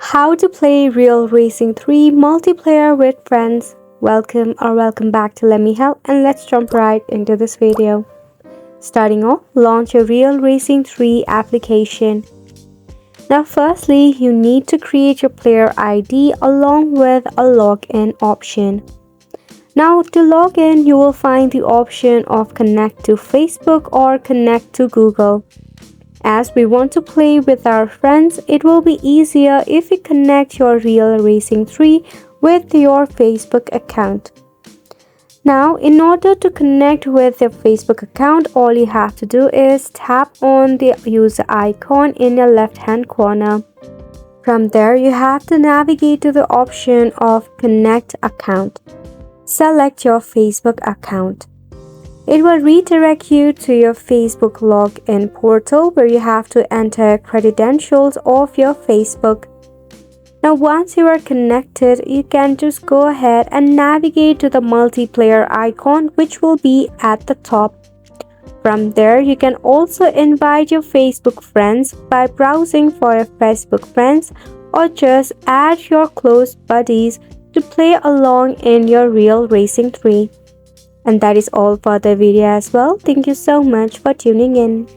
How to play Real Racing 3 multiplayer with friends. Welcome back to Let Me Help, and let's jump right into this video. Starting off, launch a Real Racing 3 application. Now firstly, you need to create your player ID along with a login option. Now to log in, you will find the option of connect to Facebook or connect to Google. As we want to play with our friends, it will be easier if you connect your Real Racing 3 with your Facebook account. Now, in order to connect with your Facebook account, all you have to do is tap on the user icon in your left-hand corner. From there, you have to navigate to the option of Connect Account. Select your Facebook account. It will redirect you to your Facebook login portal where you have to enter credentials of your Facebook. Now once you are connected, you can just go ahead and navigate to the multiplayer icon, which will be at the top. From there, you can also invite your Facebook friends by browsing for your Facebook friends, or just add your close buddies to play along in your Real Racing 3. And that is all for the video as well. Thank you so much for tuning in.